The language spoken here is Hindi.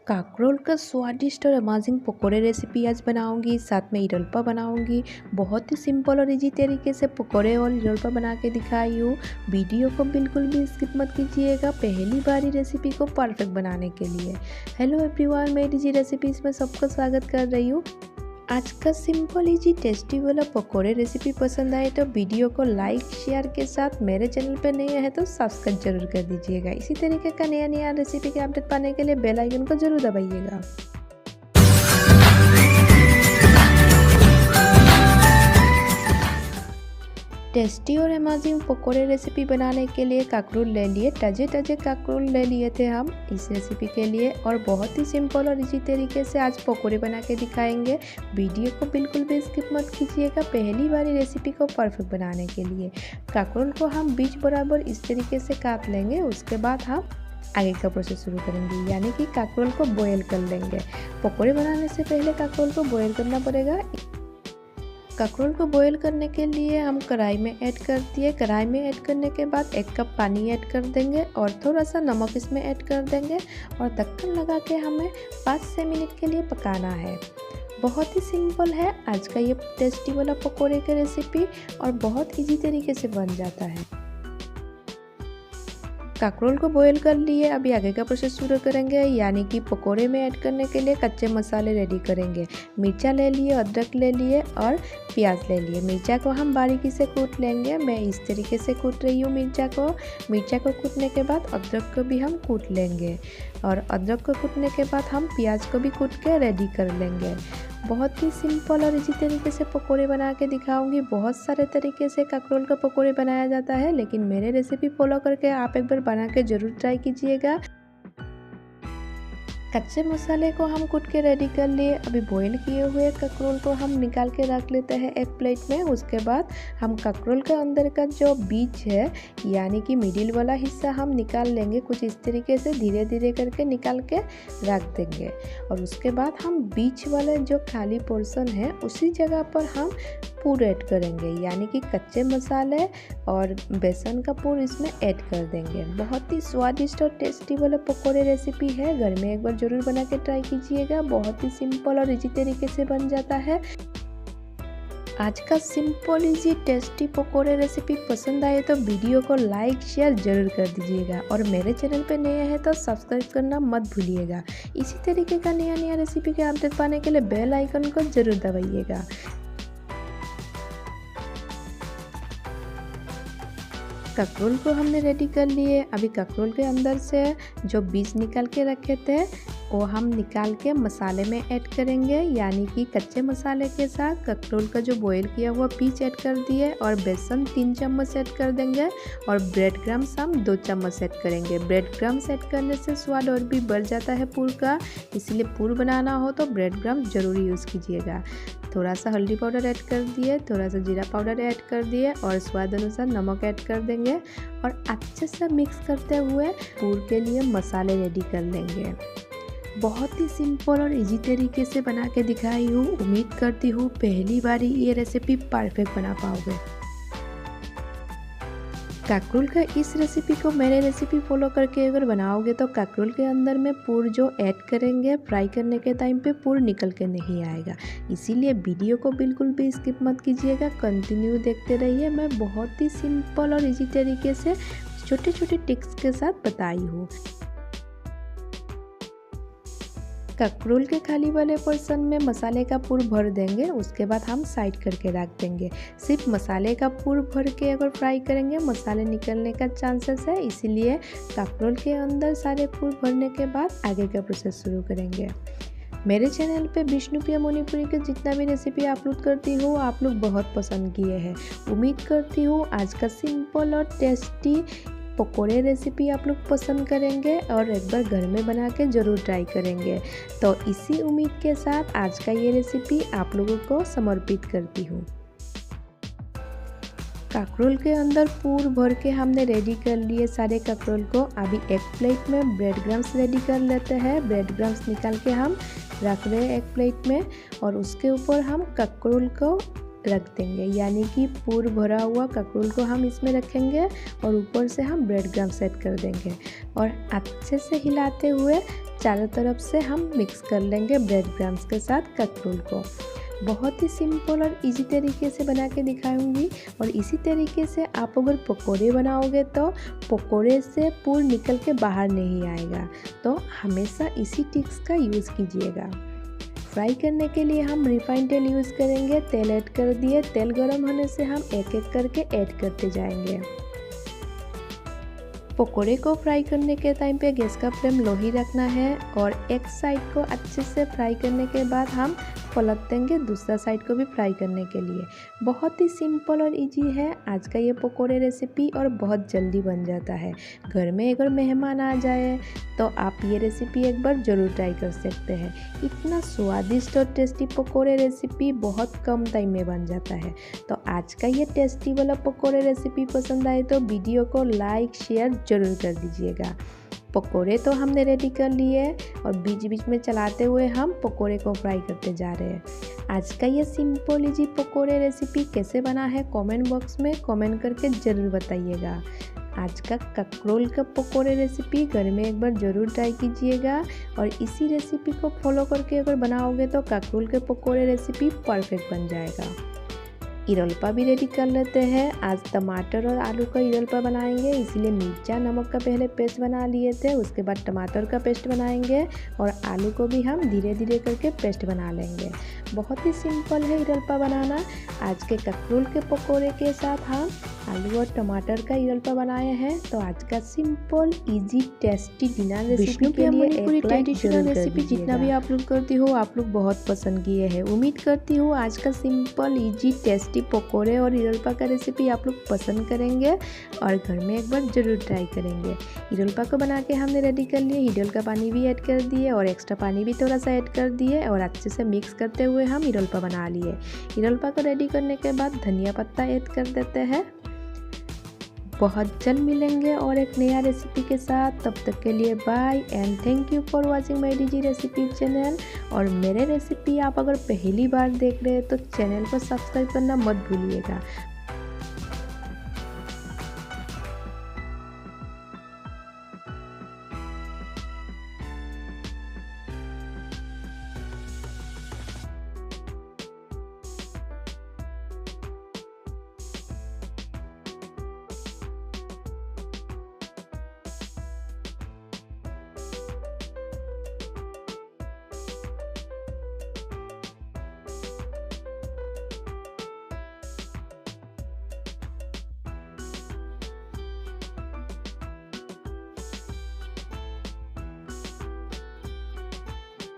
काकरोल का स्वादिष्ट और अमेजिंग पकोड़े रेसिपी आज बनाऊंगी। साथ में इडल्पा बनाऊंगी। बहुत ही सिंपल और इजी तरीके से पकोड़े और इडल्पा बना के दिखाई हूँ। वीडियो को बिल्कुल भी स्किप मत कीजिएगा पहली बार ही रेसिपी को परफेक्ट बनाने के लिए। हेलो एवरीवन, मैं डीजी रेसिपीज में सबका स्वागत कर रही हूँ। आज का सिंपल इजी टेस्टी वाला पकोड़े रेसिपी पसंद आए तो वीडियो को लाइक शेयर के साथ मेरे चैनल पे नए हैं तो सब्सक्राइब जरूर कर दीजिएगा। इसी तरीके का नया रेसिपी के अपडेट पाने के लिए बेल आइकन को जरूर दबाइएगा। टेस्टी और अमेजिंग पकोड़े रेसिपी बनाने के लिए काकरोल ले लिए। ताजे काकरोल ले लिए थे हम इस रेसिपी के लिए और बहुत ही सिंपल और इजी तरीके से आज पकोड़े बना के दिखाएंगे। वीडियो को बिल्कुल भी स्किप मत कीजिएगा पहली बार रेसिपी को परफेक्ट बनाने के लिए। काकरोल को हम बीच बराबर इस तरीके से काट लेंगे। उसके बाद हम आगे का प्रोसेस शुरू करेंगे, यानी कि काकरोल को बॉयल कर लेंगे। पकोड़े बनाने से पहले काकरोल को बॉयल करना पड़ेगा। काकरोल को बॉईल करने के लिए हम कढ़ाई में ऐड कर दिए। कढ़ाई में ऐड करने के बाद 1 कप पानी ऐड कर देंगे और थोड़ा सा नमक इसमें ऐड कर देंगे और ढक्कन लगा के हमें 5 से मिनट के लिए पकाना है। बहुत ही सिंपल है आज का ये टेस्टी वाला पकोड़े की रेसिपी और बहुत इजी तरीके से बन जाता है। काकरोल को बॉईल कर लिए। अभी आगे का प्रोसेस शुरू करेंगे, यानी कि पकोड़े में ऐड करने के लिए कच्चे मसाले रेडी करेंगे। मिर्चा ले लिए, अदरक ले लिए और प्याज ले लिए। मिर्चा को हम बारीकी से कूट लेंगे। मैं इस तरीके से कूट रही हूँ मिर्चा को कूटने के बाद अदरक को भी हम कूट लेंगे और अदरक को कूटने के बाद हम प्याज को भी कूट के रेडी कर लेंगे। बहुत ही सिंपल और इसी तरीके से पकोड़े बना के दिखाऊंगी। बहुत सारे तरीके से काकरोल का पकोड़े बनाया जाता है, लेकिन मेरे रेसिपी फॉलो करके आप एक बार बना के ज़रूर ट्राई कीजिएगा। कच्चे मसाले को हम कूट के रेडी कर लिए। अभी बॉईल किए हुए काकरोल को हम निकाल के रख लेते हैं एक प्लेट में। उसके बाद हम काकरोल के अंदर का जो बीज है, यानी कि मिडिल वाला हिस्सा हम निकाल लेंगे। कुछ इस तरीके से धीरे धीरे करके निकाल के रख देंगे और उसके बाद हम बीच वाले जो खाली पोर्शन है उसी जगह पर हम पूर ऐड करेंगे, यानी कि कच्चे मसाले और बेसन का पूर इसमें ऐड कर देंगे। बहुत ही स्वादिष्ट और टेस्टी वाला पकोड़े रेसिपी है। घर में एक बार जरूर बना के ट्राई कीजिएगा। बहुत ही सिंपल और इजी तरीके से बन जाता है। आज का सिंपल इजी टेस्टी पकोड़े रेसिपी पसंद आए तो वीडियो को लाइक शेयर जरूर कर दीजिएगा और मेरे चैनल पे नए हैं तो सब्सक्राइब करना मत भूलिएगा। इसी तरीके का नया रेसिपी के अपडेट पाने के लिए बेल आइकन को जरूर दबाइएगा। काकरोल को हमने रेडी कर लिए। अभी काकरोल के अंदर से जो बीज निकाल के रखे थे वो हम निकाल के मसाले में ऐड करेंगे, यानी कि कच्चे मसाले के साथ काकरोल का जो बॉईल किया हुआ पीस ऐड कर दिए और बेसन 3 चम्मच ऐड कर देंगे और ब्रेड क्रम्स हम 2 चम्मच ऐड करेंगे। ब्रेड क्रम्स ऐड करने से स्वाद और भी बढ़ जाता है पूर का, इसलिए पूर बनाना हो तो ब्रेड क्रम्स जरूर यूज़ कीजिएगा। थोड़ा सा हल्दी पाउडर ऐड कर दिए, थोड़ा सा जीरा पाउडर ऐड कर दिए और स्वाद अनुसार नमक ऐड कर देंगे और अच्छे से मिक्स करते हुए पूर के लिए मसाले रेडी कर लेंगे। बहुत ही सिंपल और इजी तरीके से बना के दिखाई हूँ। उम्मीद करती हूँ पहली बार ही ये रेसिपी परफेक्ट बना पाओगे। काकरोल का इस रेसिपी को मेरे रेसिपी फॉलो करके अगर बनाओगे तो काकरोल के अंदर में पूर जो ऐड करेंगे फ्राई करने के टाइम पे पूर निकल के नहीं आएगा। इसीलिए वीडियो को बिल्कुल भी स्किप मत कीजिएगा, कंटिन्यू देखते रहिए। मैं बहुत ही सिंपल और इजी तरीके से छोटे टिप्स के साथ बताई हूँ। काकरोल के खाली वाले पोर्शन में मसाले का पूर भर देंगे। उसके बाद हम साइड करके रख देंगे। सिर्फ मसाले का पूर भर के अगर फ्राई करेंगे मसाले निकलने का चांसेस है, इसीलिए काकरोल के अंदर सारे पूर भरने के बाद आगे का प्रोसेस शुरू करेंगे। मेरे चैनल पे विष्णुप्रिया मणिपुरी के जितना भी रेसिपी अपलोड करती हूँ आप लोग बहुत पसंद किए हैं। उम्मीद करती हूँ आज का सिंपल और टेस्टी पकोड़े रेसिपी आप लोग पसंद करेंगे और एक बार घर में बना के ज़रूर ट्राई करेंगे। तो इसी उम्मीद के साथ आज का ये रेसिपी आप लोगों को समर्पित करती हूँ। काकरोल के अंदर पूर भर के हमने रेडी कर लिए सारे काकरोल को। अभी एक प्लेट में ब्रेड क्रम्स रेडी कर लेते हैं। ब्रेड क्रम्स निकाल के हम रख रहे हैं एक प्लेट में और उसके ऊपर हम काकरोल को रख देंगे, यानी कि पूर भरा हुआ ककड़ुल को हम इसमें रखेंगे और ऊपर से हम ब्रेड क्रम्स ऐड कर देंगे और अच्छे से हिलाते हुए चारों तरफ से हम मिक्स कर लेंगे ब्रेड क्रम्स के साथ ककरोल को। बहुत ही सिंपल और इजी तरीके से बना के दिखाऊंगी। और इसी तरीके से आप अगर पकोड़े बनाओगे तो पकोड़े से पूर निकल के बाहर नहीं आएगा। तो हमेशा इसी टिप्स का यूज़ कीजिएगा। फ्राई करने के लिए हम रिफाइंड तेल यूज़ करेंगे। तेल ऐड कर दिए। तेल गर्म होने से हम एक एक करके ऐड करते जाएंगे। पकोड़े को फ्राई करने के टाइम पे गैस का फ्लेम लो ही रखना है और एक साइड को अच्छे से फ्राई करने के बाद हम पलट देंगे दूसरा साइड को भी फ्राई करने के लिए। बहुत ही सिंपल और इजी है आज का ये पकोड़े रेसिपी और बहुत जल्दी बन जाता है। घर में अगर मेहमान आ जाए तो आप ये रेसिपी एक बार ज़रूर ट्राई कर सकते हैं। इतना स्वादिष्ट और टेस्टी पकोड़े रेसिपी बहुत कम टाइम में बन जाता है। तो आज का ये टेस्टी वाला पकोड़े रेसिपी पसंद आए तो वीडियो को लाइक शेयर ज़रूर कर दीजिएगा। पकोड़े तो हमने रेडी कर लिए और बीच बीच में चलाते हुए हम पकोड़े को फ्राई करते जा रहे हैं। आज का ये सिंपल इजी पकोड़े रेसिपी कैसे बना है कमेंट बॉक्स में कमेंट करके ज़रूर बताइएगा। आज का ककरोल का पकोड़े रेसिपी घर में एक बार ज़रूर ट्राई कीजिएगा और इसी रेसिपी को फॉलो करके अगर बनाओगे तो ककरोल के पकोड़े रेसिपी परफेक्ट बन जाएगा। इरलपा भी रेडी कर लेते हैं। आज टमाटर और आलू का इरलपा बनाएंगे, इसीलिए मिर्चा नमक का पहले पेस्ट बना लिए थे। उसके बाद टमाटर का पेस्ट बनाएंगे और आलू को भी हम धीरे धीरे करके पेस्ट बना लेंगे। बहुत ही सिंपल है इरलपा बनाना। आज के ककरोल के पकोड़े के साथ हम आलू और टमाटर का इरलपा बनाए हैं। तो आज का simple easy tasty dinner recipe के लिए एक ट्रेडिशनल रेसिपी जितना भी आप लोग करती हो आप लोग बहुत पसंद किए हैं। उम्मीद करती हूँ आज का सिंपल इजी टेस्टी पकोड़े और इरलपा का रेसिपी आप लोग पसंद करेंगे और घर में एक बार ज़रूर ट्राई करेंगे। इरलपा को बना के हमने रेडी कर लिए। हिडल का पानी भी ऐड कर दिए और एक्स्ट्रा पानी भी थोड़ा सा ऐड कर दिए और अच्छे से मिक्स करते हुए हम इरलपा बना लिए। इरलपा को रेडी करने के बाद धनिया पत्ता ऐड कर देते हैं। बहुत जल्द मिलेंगे और एक नया रेसिपी के साथ। तब तक के लिए bye and thank you for watching my DG recipe channel. और मेरे रेसिपी आप अगर पहली बार देख रहे हैं तो चैनल को सब्सक्राइब करना मत भूलिएगा।